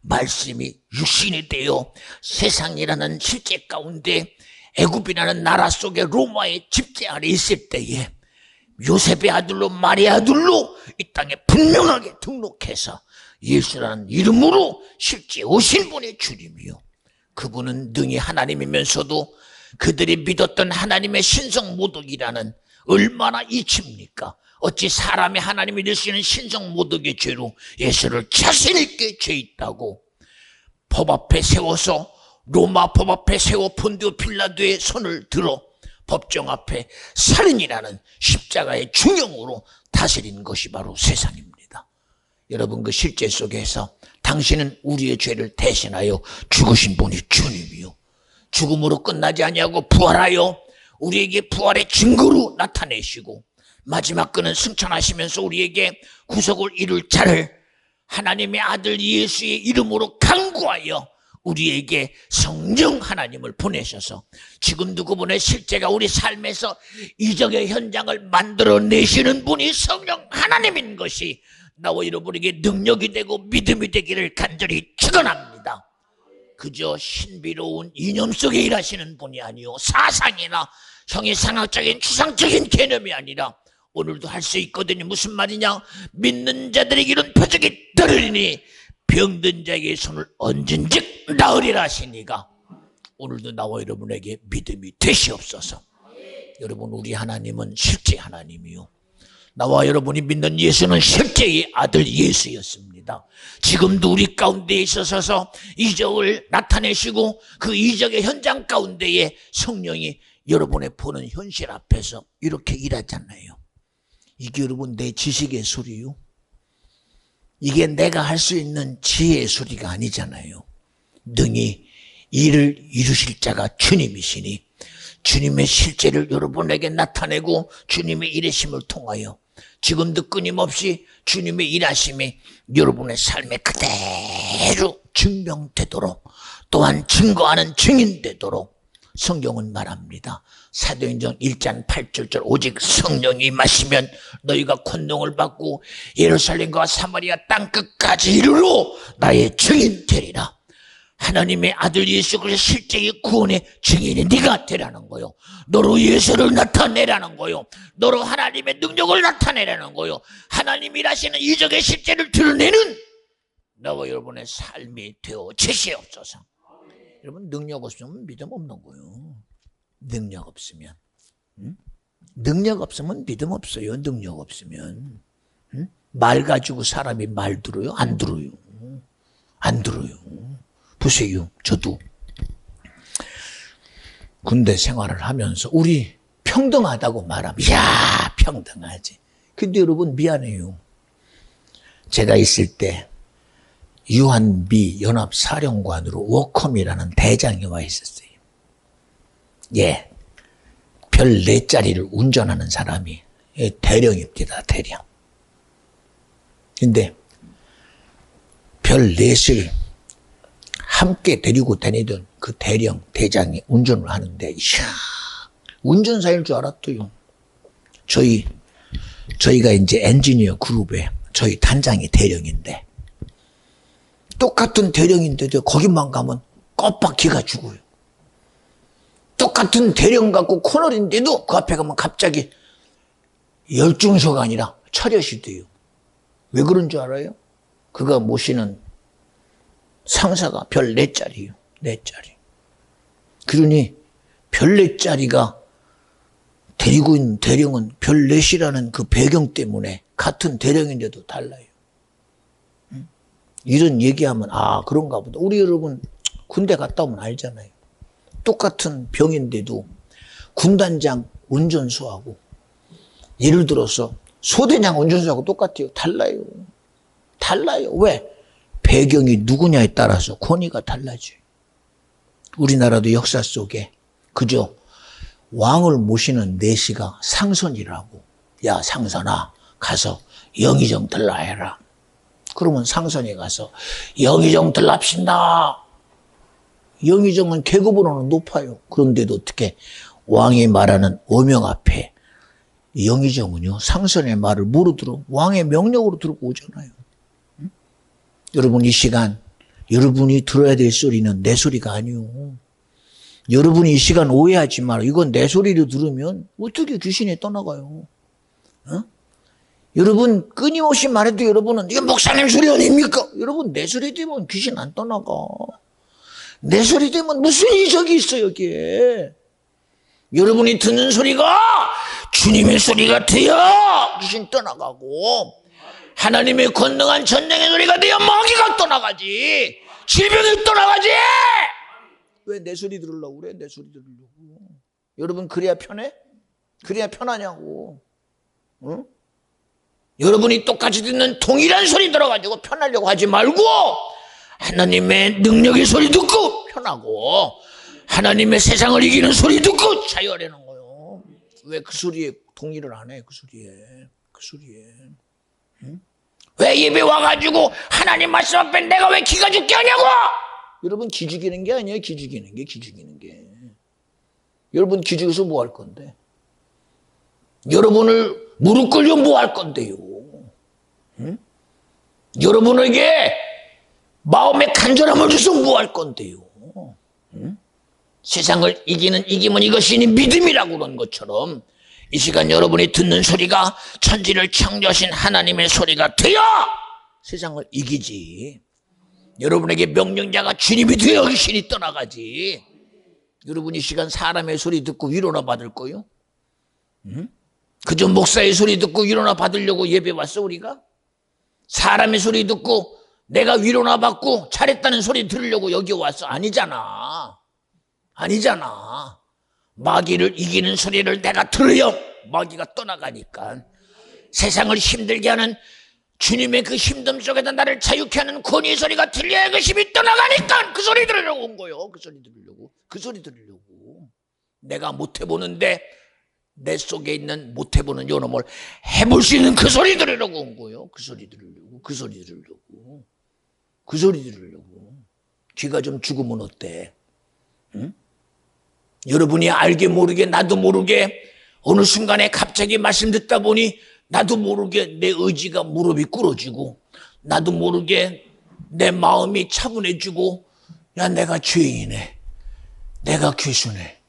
A: 말씀이 육신이 되어 세상이라는 실제 가운데 애굽이라는 나라 속에 로마의 집제 아래 있을 때에 요셉의 아들로 마리아 아들로 이 땅에 분명하게 등록해서 예수라는 이름으로 실제 오신 분의 주님이요, 그분은 능히 하나님이면서도 그들이 믿었던 하나님의 신성모독이라는 얼마나 이치입니까? 어찌 사람이 하나님이 될 수 있는 신성모독의 죄로 예수를 자신 있게 죄 있다고 법 앞에 세워서, 로마 법 앞에 세워 본디오 필라도의 손을 들어 법정 앞에 살인이라는 십자가의 중형으로 다스린 것이 바로 세상입니다. 여러분, 그 실제 속에서 당신은 우리의 죄를 대신하여 죽으신 분이 주님이요, 죽음으로 끝나지 아니하고 부활하여 우리에게 부활의 증거로 나타내시고 마지막 그는 승천하시면서 우리에게 구속을 이룰 자를 하나님의 아들 예수의 이름으로 간구하여 우리에게 성령 하나님을 보내셔서 지금도 그분의 실제가 우리 삶에서 이적의 현장을 만들어내시는 분이 성령 하나님인 것이 나와 여러분에게 능력이 되고 믿음이 되기를 간절히 축원합니다. 그저 신비로운 이념 속에 일하시는 분이 아니요, 사상이나 형이상학적인 추상적인 개념이 아니라 오늘도 할 수 있거든요. 무슨 말이냐? 믿는 자들에게 이런 표적이 들으리니 병든 자에게 손을 얹은즉 나으리라 하시니가 오늘도 나와 여러분에게 믿음이 되시옵소서. 여러분, 우리 하나님은 실제 하나님이요, 나와 여러분이 믿는 예수는 실제의 아들 예수였습니다. 지금도 우리 가운데 있어서 이적을 나타내시고 그 이적의 현장 가운데에 성령이 여러분의 보는 현실 앞에서 이렇게 일하잖아요. 이게 여러분 내 지식의 소리요, 이게 내가 할 수 있는 지혜의 소리가 아니잖아요. 능히 이를 이루실 자가 주님이시니 주님의 실제를 여러분에게 나타내고 주님의 일하심을 통하여 지금도 끊임없이 주님의 일하심이 여러분의 삶에 그대로 증명되도록, 또한 증거하는 증인되도록 성경은 말합니다. 사도행전 1장 8절, 오직 성령이 임하시면 너희가 권능을 받고 예루살렘과 사마리아 땅끝까지 이르러 나의 증인 되리라. 하나님의 아들 예수 그리스도 실제의 구원의 증인이 네가 되라는 거요, 너로 예수를 나타내라는 거요, 너로 하나님의 능력을 나타내라는 거요, 하나님이 일하시는 이적의 실제를 드러내는 나와 여러분의 삶이 되어 주시옵소서. 여러분, 능력 없으면 믿음 없는 거예요. 능력 없으면, 능력 없으면 믿음 없어요. 능력 없으면 말 가지고 사람이 말 들어요? 안 들어요. 안 들어요. 보세요, 저도 군대 생활을 하면서 우리 평등하다고 말하면 야 평등하지. 근데 여러분 미안해요. 제가 있을 때 유한미 연합사령관으로 워컴이라는 대장이 와 있었어요. 예, 별 4짜리를 운전하는 사람이 대령입니다. 대령. 근데 별 4을 함께 데리고 다니던 그 대령, 대장이 운전을 하는데, 이야, 운전사일 줄 알았어요. 저희 저희가 이제 엔지니어 그룹에 저희 단장이 대령인데, 똑같은 대령인데도 거기만 가면 껍박기가 죽어요. 똑같은 대령 갖고 코너인데도 그 앞에 가면 갑자기 열중소가 아니라 차렷이 돼요. 왜 그런 줄 알아요? 그가 모시는 상사가 별 4짜리예요. 4짜리. 그러니 별 4짜리가 데리고 있는 대령은 별 4이라는 그 배경 때문에 같은 대령인데도 달라요. 이런 얘기하면 아 그런가 보다. 우리 여러분 군대 갔다 오면 알잖아요. 똑같은 병인데도 군단장 운전수하고 예를 들어서 소대장 운전수하고 똑같아요. 달라요. 달라요. 왜? 배경이 누구냐에 따라서 권위가 달라져요. 우리나라도 역사 속에 그저 왕을 모시는 내시가 상선이라고. 야 상선아 가서 영의정 들라 해라. 그러면 상선이 가서 영의정 들랍신다. 영의정은 계급으로는 높아요. 그런데도 어떻게 왕이 말하는 오명 앞에 영의정은요 상선의 말을 뭐로 들어? 왕의 명령으로 들고 오잖아요. 응? 여러분 이 시간 여러분이 들어야 될 소리는 내 소리가 아니요. 여러분이 이 시간 오해하지 마라. 이건 내 소리를 들으면 어떻게 귀신이 떠나가요? 어? 여러분 끊임없이 말해도 여러분은 이게 목사님 소리 아닙니까? 여러분 내 소리 되면 귀신 안 떠나가. 내 소리 되면 무슨 이적이 있어 여기에. 여러분이 듣는 소리가 주님의 소리 같아요. 귀신 떠나가고 하나님의 권능한 전쟁의 소리가 되어 마귀가 떠나가지. 질병이 떠나가지. 왜 내 소리 들으려고 그래? 내 소리 들으려고. 여러분 그래야 편해? 그래야 편하냐고. 응? 여러분이 똑같이 듣는 동일한 소리 들어가지고 편하려고 하지 말고 하나님의 능력의 소리 듣고 편하고 하나님의 세상을 이기는 소리 듣고 자유하려는 거예요. 왜 그 소리에 동의를 안 해? 그 소리에. 응? 왜 예배 와가지고 하나님 말씀 앞에 내가 왜 기가 죽게 하냐고! 여러분 기죽이는 게 아니에요. 기죽이는 게. 여러분 기죽여서 뭐 할 건데? 여러분을 무릎 꿇려 뭐 할 건데요? 응? 여러분에게 마음의 간절함을 줘서 뭐 할 건데요? 응? 세상을 이기면 이것이니 믿음이라고 그런 것처럼 이 시간 여러분이 듣는 소리가 천지를 창조하신 하나님의 소리가 되어 세상을 이기지. 여러분에게 명령자가 주님이 되어 귀신이 떠나가지. 여러분 이 시간 사람의 소리 듣고 위로나 받을 거요? 응? 그저 목사의 소리 듣고 위로나 받으려고 예배 왔어 우리가? 사람의 소리 듣고 내가 위로나 받고 잘했다는 소리 들으려고 여기 왔어? 아니잖아. 마귀를 이기는 소리를 내가 들어요. 마귀가 떠나가니까. 세상을 힘들게 하는 주님의 그 힘듦 속에다 나를 자유케 하는 권위의 소리가 들려야 그 힘이 떠나가니까 그 소리 들으려고 온 거예요. 그 소리 들으려고. 내가 못 해보는데 내 속에 있는 못 해보는 요놈을 해볼 수 있는 그 소리 들으려고 온 거예요. 그 소리 들으려고. 귀가 좀 죽으면 어때? 응? 여러분이 알게 모르게 나도 모르게 어느 순간에 갑자기 말씀 듣다 보니 나도 모르게 내 의지가 무릎이 꿇어지고 나도 모르게 내 마음이 차분해지고 야 내가 죄인이네. 내가 귀수네.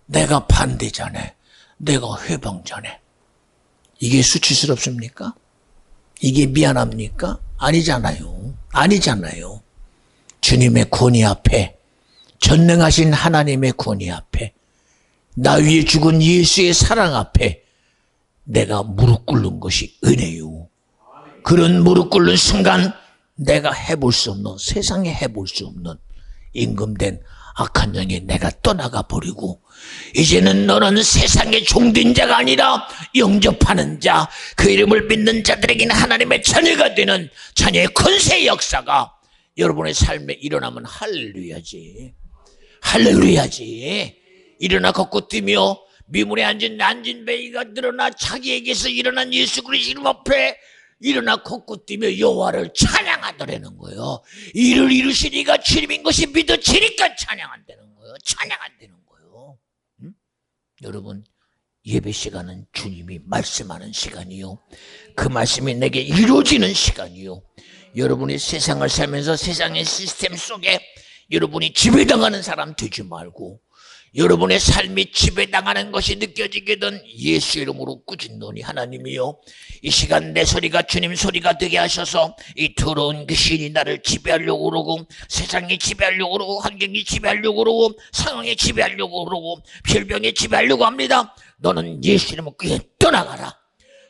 A: 내가 반대자네. 내가 회방자네. 이게 수치스럽습니까? 이게 미안합니까? 아니잖아요. 주님의 권위 앞에 전능하신 하나님의 권위 앞에 나 위에 죽은 예수의 사랑 앞에 내가 무릎 꿇는 것이 은혜요. 그런 무릎 꿇는 순간 내가 해볼 수 없는 세상에 해볼 수 없는 임금된 악한 영이 내가 떠나가 버리고 이제는 너는 세상의 종된 자가 아니라 영접하는 자 그 이름을 믿는 자들에게는 하나님의 자녀가 되는 자녀의 권세의 역사가 여러분의 삶에 일어나면 할렐루야지. 일어나 걷고 뛰며 미문에 앉은 난진배이가 늘어나 자기에게서 일어난 예수 그리스도 이름 앞에 일어나 걷고 뛰며 여호와를 찬양하더라는 거예요. 이를 이루시니가 주님인 것이 믿어지니까 찬양한다는 거예요. 응? 여러분 예배 시간은 주님이 말씀하는 시간이요, 그 말씀이 내게 이루어지는 시간이요, 여러분이 세상을 살면서 세상의 시스템 속에 여러분이 지배당하는 사람 되지 말고 여러분의 삶이 지배당하는 것이 느껴지게든 예수 이름으로 꾸짖노니 하나님이요, 이 시간 내 소리가 주님 소리가 되게 하셔서 이 더러운 귀신이 나를 지배하려고 그러고 세상이 지배하려고 그러고 환경이 지배하려고 그러고 상황이 지배하려고 그러고 별병이 지배하려고 합니다. 너는 예수 이름으로 그냥 떠나가라.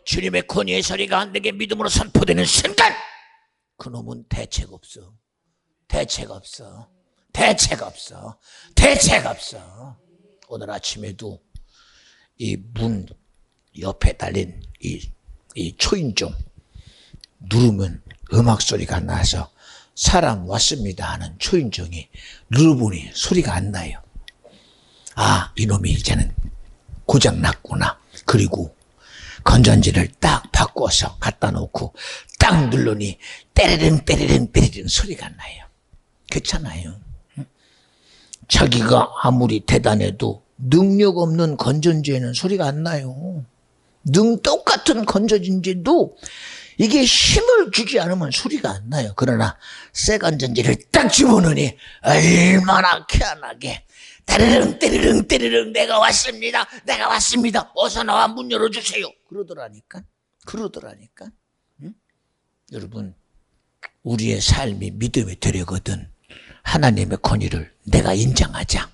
A: 주님의 권위의 소리가 내게 믿음으로 선포되는 순간 그놈은 대책 없어. 대책 없어. 대책 없어. 대책 없어. 오늘 아침에도 이 문 옆에 달린 이 초인종 누르면 음악 소리가 나서 사람 왔습니다 하는 초인종이 누르보니 소리가 안 나요. 아, 이놈이 이제는 고장 났구나. 그리고 건전지를 딱 바꿔서 갖다 놓고 딱 누르니 때리릉 때리릉 때리릉 소리가 나요. 그렇잖아요. 자기가 아무리 대단해도 능력 없는 건전지에는 소리가 안 나요. 똑같은 건전지도 이게 힘을 주지 않으면 소리가 안 나요. 그러나 새 건전지를 딱 집어넣으니 얼마나 희한하게 때리릉 때리릉 때리릉 내가 왔습니다. 내가 왔습니다. 어서 나와 문 열어주세요. 그러더라니까. 응? 여러분, 우리의 삶이 믿음이 되려거든 하나님의 권위를 내가 인정하자.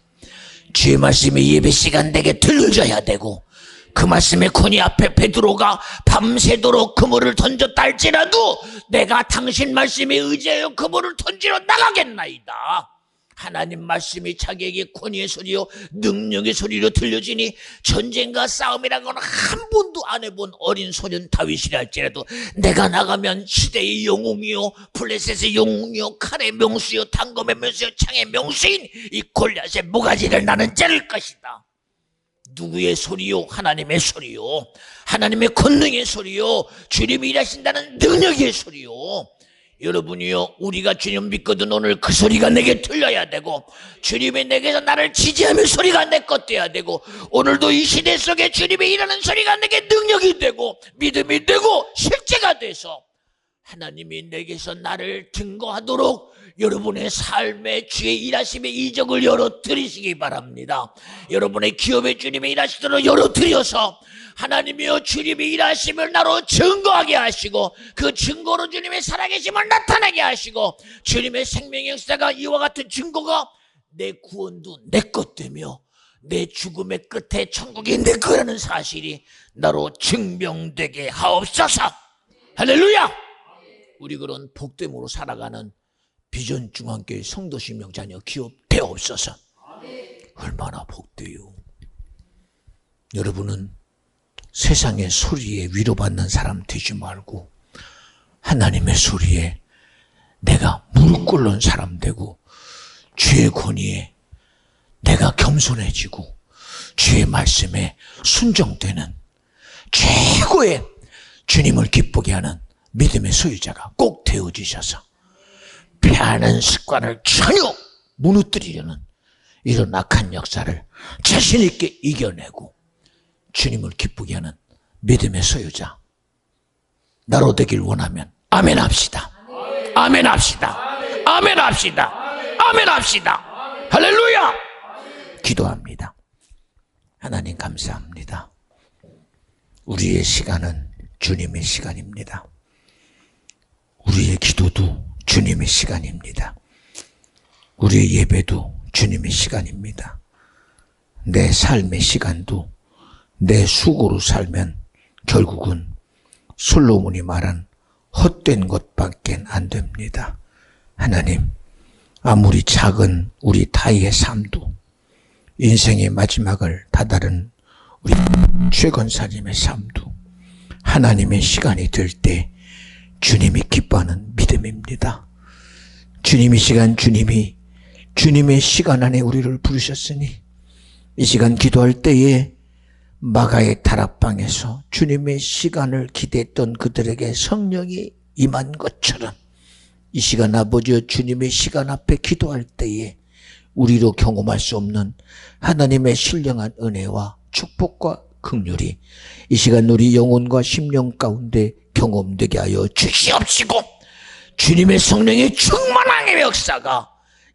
A: 주의 말씀이 예배 시간 내게 들려줘야 되고 그 말씀의 권위 앞에 베드로가 밤새도록 그물을 던졌다 할지라도 내가 당신 말씀에 의지하여 그물을 던지러 나가겠나이다. 하나님 말씀이 자기에게 권위의 소리요 능력의 소리로 들려지니 전쟁과 싸움이라고는 한 번도 안 해본 어린 소년 다윗이라 할지라도 내가 나가면 시대의 영웅이요 블레셋의 영웅이요 칼의 명수요 단검의 명수요 창의 명수인 이 골리앗의 모가지를 나는 자를 것이다. 누구의 소리요? 하나님의 소리요, 하나님의 권능의 소리요, 주님이 일하신다는 능력의 소리요. 여러분이요, 우리가 주님 믿거든 오늘 그 소리가 내게 들려야 되고 주님이 내게서 나를 지지하는 소리가 내 것 돼야 되고 오늘도 이 시대 속에 주님이 일하는 소리가 내게 능력이 되고 믿음이 되고 실제가 돼서 하나님이 내게서 나를 증거하도록 여러분의 삶의 주의 일하심의 이적을 열어드리시기 바랍니다. 여러분의 기업에 주님의 일하시도록 열어드려서 하나님이여 주님의 일하심을 나로 증거하게 하시고 그 증거로 주님의 살아계심을 나타나게 하시고 주님의 생명의 역사가 이와 같은 증거가 내 구원도 내 것 되며 내 죽음의 끝에 천국이 내 거라는 사실이 나로 증명되게 하옵소서. 할렐루야. 우리 그런 복됨으로 살아가는 비전 중앙교회 성도 신명 자녀 기업 되옵소서. 얼마나 복돼요. 여러분은 세상의 소리에 위로받는 사람 되지 말고 하나님의 소리에 내가 무릎 꿇는 사람 되고 주의 권위에 내가 겸손해지고 주의 말씀에 순종되는 최고의 주님을 기쁘게 하는 믿음의 소유자가 꼭 되어주셔서 패하는 습관을 전혀 무너뜨리려는 이런 악한 역사를 자신 있게 이겨내고 주님을 기쁘게 하는 믿음의 소유자 나로 되길 원하면 아멘 합시다. 아멘 합시다. 아멘 합시다. 아멘 합시다. 할렐루야. 기도합니다. 하나님 감사합니다. 우리의 시간은 주님의 시간입니다. 우리의 기도도 주님의 시간입니다. 우리의 예배도 주님의 시간입니다. 내 삶의 시간도 내 수고로 살면 결국은 솔로몬이 말한 헛된 것밖에 안 됩니다. 하나님, 아무리 작은 우리 타이의 삶도 인생의 마지막을 다다른 우리 최건사님의 삶도 하나님의 시간이 될 때 주님이 기뻐하는 믿음입니다. 주님의 시간, 주님의 시간 안에 우리를 부르셨으니 이 시간 기도할 때에 마가의 다락방에서 주님의 시간을 기대했던 그들에게 성령이 임한 것처럼 이 시간 아버지여 주님의 시간 앞에 기도할 때에 우리로 경험할 수 없는 하나님의 신령한 은혜와 축복과 긍휼히 이 시간 우리 영혼과 심령 가운데 경험되게 하여 주시옵시고, 주님의 성령의 충만함의 역사가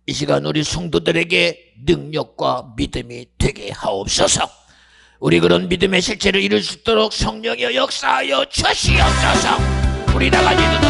A: 이 시간 우리 성도들에게 능력과 믿음이 되게 하옵소서. 우리 그런 믿음의 실체를 이룰 수 있도록 성령의 역사하여 주시옵소서. 우리 나가지 눈